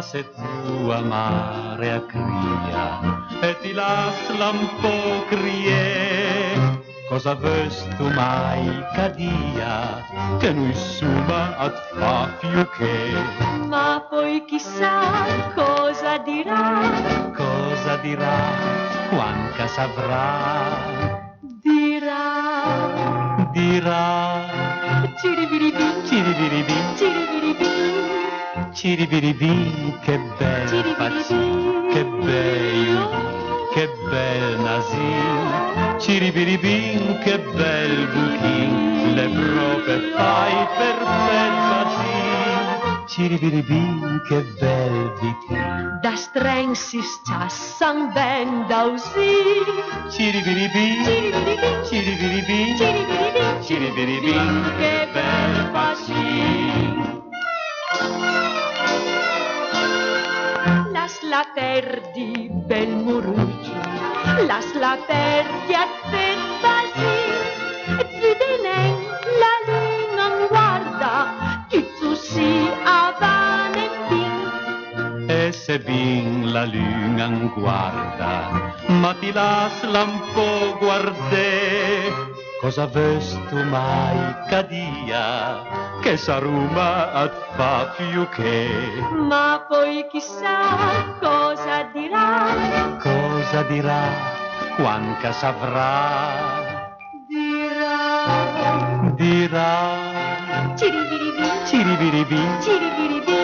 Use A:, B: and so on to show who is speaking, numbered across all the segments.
A: se tua marea cria e ti lascia un po' crier. Cosa vesti tu mai cadia che noi suma at fa più che?
B: Ma poi chissà cosa dirà
A: quanca savrà. Dirà
B: ciribiribì,
A: ciribiribì,
B: ciribiribì,
A: ciribiribì, che bel faccin, che bello, che bel nasin, ciribiribin, che bel buchin, le prope fai per bel faccin, ciribiribin, che bel vitin.
B: da strengsis ciassan ben dausì,
A: Ciribiribì,
B: ciribiribì,
A: ciribiribì,
B: ciribiribì,
A: ciribiribì, che bel faccin.
B: las la ter di bel muruggi, las la ter di attentasi, zidenen la luna guarda, tu si avanetin.
A: E se bin la luna guarda, ma ti lascia un po' guardare, cosa vesti tu mai cadia, che saruma at fa più che?
B: Ma poi chissà cosa
A: dirà, quanca savrà. Dirà
B: ciribiribì,
A: ciribiribì,
B: ciribiribì.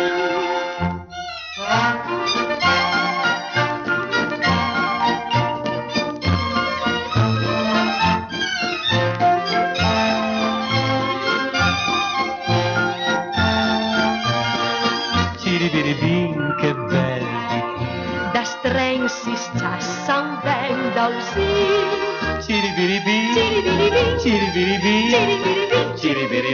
A: ciribiribin, che bel
B: Da strengsis ciassan ben dausì,
A: ciribiribì,
B: ciribiribì,
A: ciribiribì,
B: ciribiribì,
A: ciribiribì.